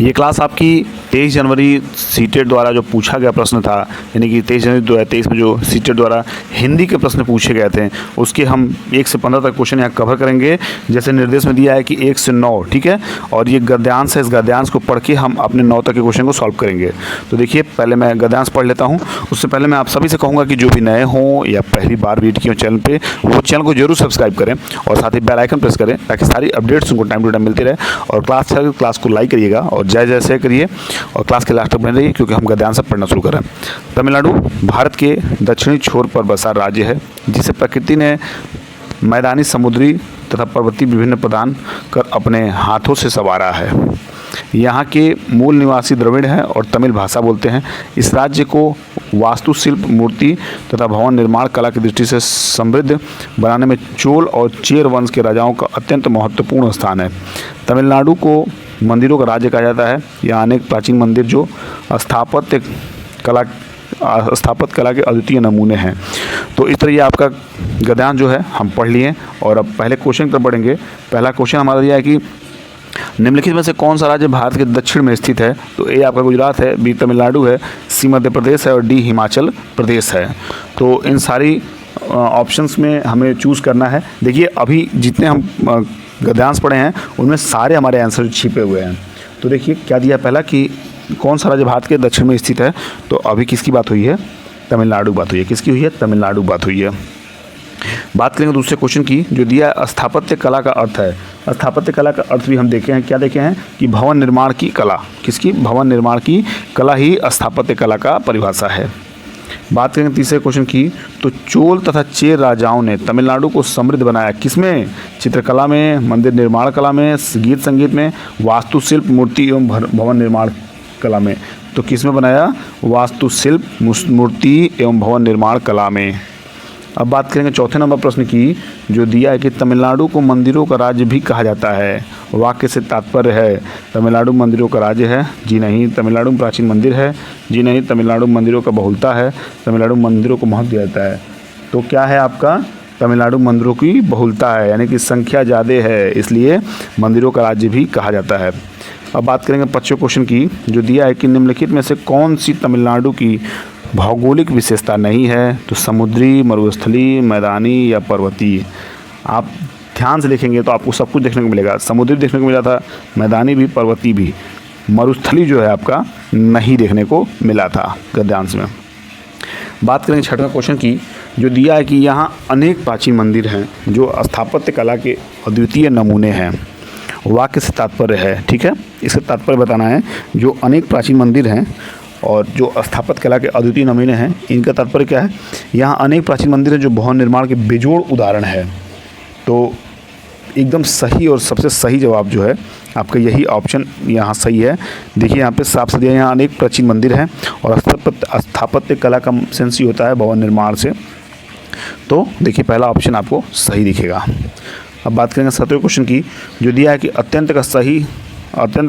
ये क्लास आपकी 23 जनवरी सीटेट द्वारा जो पूछा गया प्रश्न था, यानी कि 23 जनवरी 2023 में जो सीटेट द्वारा हिंदी के प्रश्न पूछे गए थे, उसके हम 1 से 15 तक क्वेश्चन यहाँ कवर करेंगे। जैसे निर्देश में दिया है कि 1 से 9, ठीक है, और ये गद्यांश है, इस गद्यांश को पढ़ के हम अपने 9 तक के क्वेश्चन को सॉल्व करेंगे। तो देखिए, पहले मैं गद्यांश पढ़ लेता हूँ। उससे पहले मैं आप सभी से कहूँगा कि जो भी नए हों या पहली बार विजिट किए चैनल पर, वो चैनल को जरूर सब्सक्राइब करें और साथ ही बेल आइकन प्रेस करें, ताकि सारी अपडेट्स उनको टाइम टू टाइम मिलती रहे। और क्लास को लाइक करिएगा और जय शेयर करिए और क्लास के लास्ट तक बने रहिए, क्योंकि हम गद्यांश से पढ़ना शुरू करें। तमिलनाडु भारत के दक्षिणी छोर पर बसा राज्य है, जिसे प्रकृति ने मैदानी, समुद्री तथा पर्वतीय विभिन्न प्रदान कर अपने हाथों से संवारा है। यहाँ के मूल निवासी द्रविड़ हैं और तमिल भाषा बोलते हैं। इस राज्य को वास्तुशिल्प, मूर्ति तथा भवन निर्माण कला की दृष्टि से समृद्ध बनाने में चोल और चेर वंश के राजाओं का अत्यंत महत्वपूर्ण स्थान है। तमिलनाडु को मंदिरों का राज्य कहा जाता है। यहाँ अनेक प्राचीन मंदिर जो स्थापत्य कला के अद्वितीय नमूने हैं। तो इस तरह ये आपका गद्यांश जो है हम पढ़ लिए और अब पहले क्वेश्चन की तरफ बढ़ेंगे। पहला क्वेश्चन हमारा दिया है कि निम्नलिखित में से कौन सा राज्य भारत के दक्षिण में स्थित है। तो ए आपका गुजरात है, बी तमिलनाडु है, सी मध्य प्रदेश है और डी हिमाचल प्रदेश है। तो इन सारी ऑप्शंस में हमें चूज़ करना है। देखिए, अभी जितने हम गद्यांश पढ़े हैं उनमें सारे हमारे आंसर छिपे हुए हैं। तो देखिए क्या दिया पहला कि कौन सा राज्य भारत के दक्षिण में स्थित है। तो अभी किसकी बात हुई है? तमिलनाडु बात हुई है। किसकी हुई है? तमिलनाडु बात हुई है। बात करेंगे दूसरे क्वेश्चन की, जो दिया स्थापत्य कला का अर्थ है। स्थापत्य कला का अर्थ भी हम देखे हैं। क्या देखे हैं कि भवन निर्माण की कला। किसकी? भवन निर्माण की कला ही स्थापत्य कला का परिभाषा है। बात करेंगे तीसरे क्वेश्चन की, तो चोल तथा चेर राजाओं ने तमिलनाडु को समृद्ध बनाया। किसमें? चित्रकला में, मंदिर निर्माण कला में, गीत संगीत में, वास्तुशिल्प, मूर्ति एवं भवन निर्माण कला में। तो किस में बनाया? वास्तुशिल्प, मूर्ति एवं भवन निर्माण कला में। अब बात करेंगे चौथे नंबर प्रश्न की, जो दिया है कि तमिलनाडु को मंदिरों का राज्य भी कहा जाता है। वाक्य से तात्पर्य है तमिलनाडु मंदिरों का राज्य है? जी नहीं। तमिलनाडु में प्राचीन मंदिर है? जी नहीं। तमिलनाडु मंदिरों का बहुलता है? तमिलनाडु मंदिरों को महत्व दिया जाता है। तो क्या है आपका? तमिलनाडु मंदिरों की बहुलता है, यानी कि संख्या ज़्यादा है, इसलिए मंदिरों का राज्य भी कहा जाता है। अब बात करेंगे पांचवें क्वेश्चन की, जो दिया है कि निम्नलिखित में से कौन सी तमिलनाडु की भौगोलिक विशेषता नहीं है। तो समुद्री, मरुस्थलीय, मैदानी या पर्वतीय। आप ध्यान से देखेंगे तो आपको सब कुछ देखने को मिलेगा। समुद्री देखने को मिला था, मैदानी भी, पर्वतीय भी। मरुस्थलीय जो है आपका नहीं देखने को मिला था गद्यांश में। बात करेंगे छठवें क्वेश्चन की, जो दिया है कि यहाँ अनेक प्राचीन मंदिर हैं जो स्थापत्य कला के अद्वितीय नमूने हैं। वाक्य से तात्पर्य है, ठीक है, इसका तात्पर्य बताना है। जो अनेक प्राचीन मंदिर हैं और जो स्थापत्य कला के अद्वितीय नमूने हैं, इनका तात्पर्य क्या है? यहाँ अनेक प्राचीन मंदिर हैं जो भवन निर्माण के बेजोड़ उदाहरण है। तो एकदम सही और सबसे सही जवाब जो है आपका यही ऑप्शन यहाँ सही है। देखिए यहाँ पे साफ से दिया, यहाँ अनेक प्राचीन मंदिर हैं और स्थापत्य कला का सेंस ही होता है भवन निर्माण से। तो देखिए पहला ऑप्शन आपको सही दिखेगा। अब बात करेंगे सातवें क्वेश्चन की, जो दिया है कि अत्यंत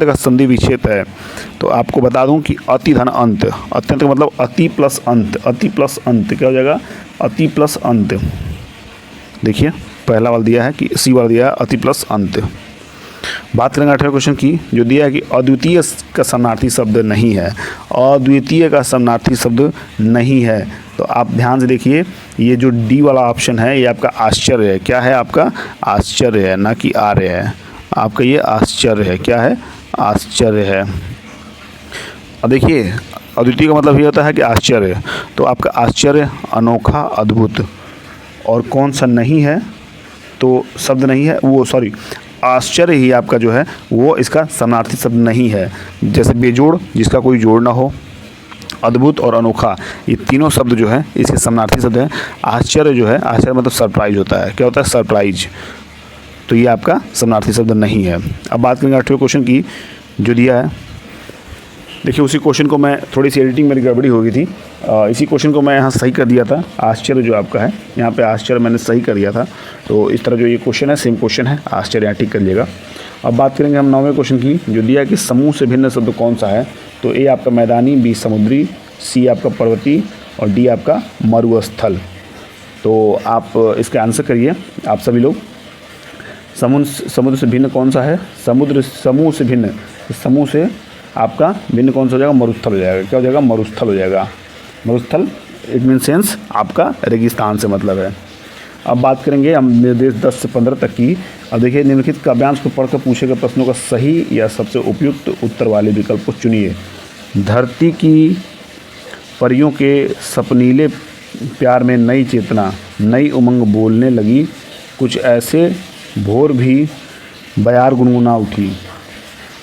का संधि विच्छेद है। तो आपको बता दूं कि अति धन अंत। अत्यंत का मतलब अति प्लस अंत। अति प्लस अंत क्या हो जाएगा? अति प्लस अंत। देखिए पहला वाला दिया है कि सी वाला दिया है अति प्लस अंत। बात करेंगे 8वें क्वेश्चन की, जो दिया है कि अद्वितीय का समानार्थी शब्द नहीं है। अद्वितीय का समानार्थी शब्द नहीं है। तो आप ध्यान से देखिए, ये जो डी वाला ऑप्शन है ये आपका आश्चर्य है। क्या है आपका? आश्चर्य है, ना कि आर्य है। आपका ये आश्चर्य है। क्या है? आश्चर्य है। अब देखिए अद्वितीय का मतलब ये होता है कि आश्चर्य। तो आपका आश्चर्य, अनोखा, अद्भुत। और कौन सा नहीं है? तो शब्द नहीं है वो, सॉरी, आश्चर्य ही आपका जो है वो इसका समानार्थी शब्द नहीं है। जैसे बेजोड़, जिसका कोई जोड़ ना हो, अद्भुत और अनोखा, ये तीनों शब्द जो है इसके समानार्थी शब्द हैं। आश्चर्य जो है, आश्चर्य मतलब सरप्राइज होता है। क्या होता है? सरप्राइज। तो ये आपका समानार्थी शब्द नहीं है। अब बात करेंगे 8वें क्वेश्चन की, जो दिया है। देखिए उसी क्वेश्चन को मैं, थोड़ी सी एडिटिंग मेरी गड़बड़ी हो गई थी, इसी क्वेश्चन को मैं यहाँ सही कर दिया था। आश्चर्य जो आपका है यहाँ पे आश्चर्य मैंने सही कर दिया था। तो इस तरह जो ये क्वेश्चन है सेम क्वेश्चन है, आश्चर्य यहाँ टिक कर लीजिएगा। अब बात करेंगे हम 9वें क्वेश्चन की, जो दिया है कि समूह से भिन्न शब्द कौन सा है। तो ए आपका मैदानी, बी समुद्री, सी आपका पर्वतीय और डी आपका मरुस्थल। तो आप इसका आंसर करिए आप सभी लोग। समुद्र से भिन्न कौन सा है? समूह से भिन्न, समूह से आपका भिन्न कौन सा हो जाएगा, मरुस्थल हो जाएगा। क्या हो जाएगा, मरुस्थल हो जाएगा। मरुस्थल इट मीन सेंस आपका रेगिस्तान से मतलब है। अब बात करेंगे हम निर्देश 10 से 15 तक की। अब देखिए, निम्नलिखित काव्यांश को पढ़कर पूछे गए प्रश्नों का सही या सबसे उपयुक्त उत्तर वाले विकल्प को चुनिए। धरती की परियों के सपनीले प्यार में नई चेतना, नई उमंग बोलने लगी, कुछ ऐसे भोर भी बयार गुनगुना उठी।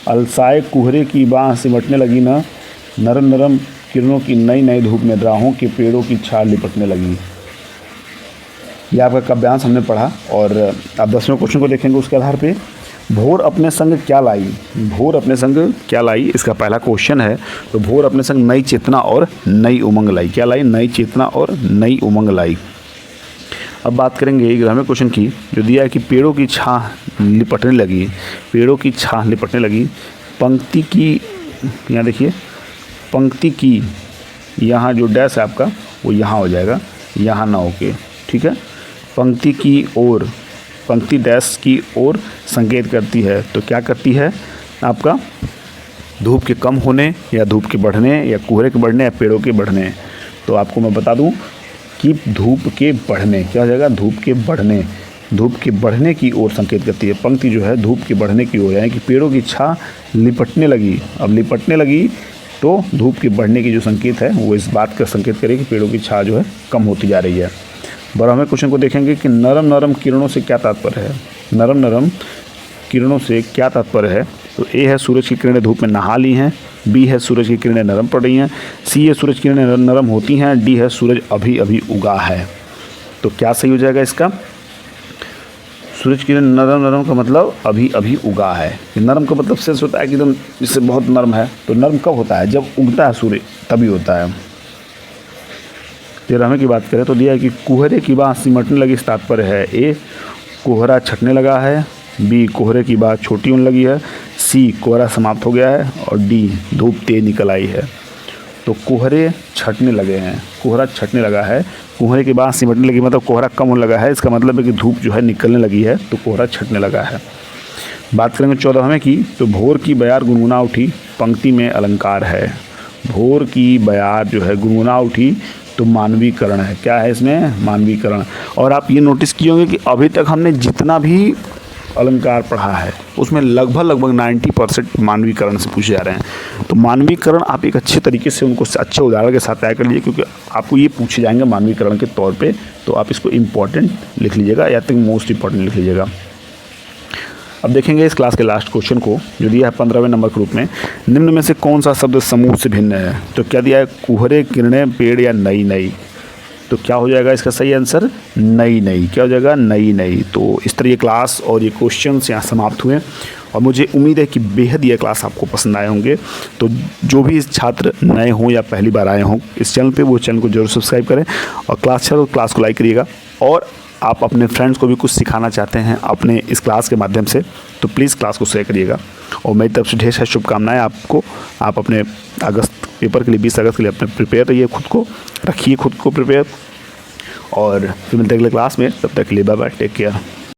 अलसाए कुहरे की बाह सिमटने लगी न, नरम नरम किरणों की नई नई धूप में राहों के पेड़ों की छाल लिपटने लगी। यह आपका काव्यांश हमने पढ़ा और आप 10वें क्वेश्चन को देखेंगे उसके आधार पे। भोर अपने संग क्या लाई, भोर अपने संग क्या लाई, इसका पहला क्वेश्चन है। तो भोर अपने संग नई चेतना और नई उमंग लाई। क्या लाई, नई चेतना और नई उमंग लाई। अब बात करेंगे 11वें क्वेश्चन की, जो दिया है कि पेड़ों की छाह लिपटने लगी, पेड़ों की छाह लिपटने लगी। पंक्ति की, यहाँ देखिए, पंक्ति की यहाँ जो डैश है आपका वो यहाँ हो जाएगा, यहाँ ना होके, ठीक है। पंक्ति की ओर, पंक्ति डैश की ओर संकेत करती है। तो क्या करती है आपका, धूप के कम होने या धूप के बढ़ने या कोहरे के बढ़ने या पेड़ों के बढ़ने। तो आपको मैं बता दूं कि धूप के बढ़ने, क्या हो जाएगा, धूप के बढ़ने, धूप के बढ़ने की ओर संकेत करती है। पंक्ति जो है धूप के बढ़ने की ओर, यानी कि पेड़ों की छाह लिपटने लगी। अब लिपटने लगी तो धूप के बढ़ने की जो संकेत है वो इस बात का संकेत करे कि पेड़ों की छाह जो है कम होती जा रही है। 12वें क्वेश्चन को देखेंगे कि नरम नरम किरणों से क्या तात्पर्य है। नरम नरम किरणों से क्या तात्पर्य है। तो ए है सूरज की किरणें धूप में नहा ली हैं, बी है सूरज की किरणें नरम पड़ रही हैं, सी है सूरज की किरणें नरम होती हैं, डी है सूरज अभी अभी उगा है। तो क्या सही हो जाएगा इसका, सूरज की किरण नरम नरम का मतलब अभी अभी उगा है। नरम का मतलब सेंस होता है कि एकदम इससे बहुत नरम है। तो नरम कब होता है, जब उगता है सूर्य, तभी होता है। 13वें की बात करें तो दिया है कि कोहरे की बात सिमटने लगी, इस तात्पर्य है। ए कोहरा छटने लगा है, बी कोहरे की बात छोटी होने लगी है, सी कोहरा समाप्त हो गया है और डी धूप तेज निकल आई है। तो कोहरे छटने लगे हैं, कोहरा छटने लगा है, कोहरे की बात सिमटने लगी मतलब कोहरा कम होने लगा है। इसका मतलब है कि धूप जो है निकलने लगी है, तो कोहरा छटने लगा है। बात करेंगे 14वें की, तो भोर की बयार गुनगुना उठी, पंक्ति में अलंकार है। भोर की बयार जो है गुनगुना उठी तो मानवीकरण है। क्या है इसमें, मानवीकरण। और आप ये नोटिस किए होंगे कि अभी तक हमने जितना भी अलंकार पढ़ा है उसमें लगभग 90% मानवीकरण से पूछे जा रहे हैं। तो मानवीकरण आप एक अच्छे तरीके से उनको अच्छे उदाहरण के साथ तय कर लीजिए, क्योंकि आपको ये पूछे जाएंगे मानवीकरण के तौर पे। तो आप इसको इम्पॉर्टेंट लिख लीजिएगा या तक मोस्ट इम्पॉर्टेंट लिख लीजिएगा। अब देखेंगे इस क्लास के लास्ट क्वेश्चन को, जो दिया है 15वें नंबर के रूप में। निम्न में से कौन सा शब्द समूह से भिन्न है। तो क्या दिया है, कोहरे, किरणें, पेड़ या नई नई। तो क्या हो जाएगा इसका सही आंसर, नई नई। क्या हो जाएगा, नई नई। तो इस तरह ये क्लास और ये क्वेश्चंस यहाँ समाप्त हुए और मुझे उम्मीद है कि बेहद ये क्लास आपको पसंद आए होंगे। तो जो भी छात्र नए हों या पहली बार आए हों इस चैनल पे, वो चैनल को जरूर सब्सक्राइब करें और क्लास को लाइक करिएगा। और आप अपने फ्रेंड्स को भी कुछ सिखाना चाहते हैं अपने इस क्लास के माध्यम से, तो प्लीज़ क्लास को शेयर करिएगा। और मेरी तरफ से ढेर सारी शुभकामनाएं आपको। आप अपने अगस्त पेपर के लिए 20 अगस्त के लिए अपने प्रिपेयर रहिए, खुद को रखिए, खुद को प्रिपेयर। और फिर मिलते हैं अगले क्लास में, तब तक के लिए बाय बाय, टेक केयर।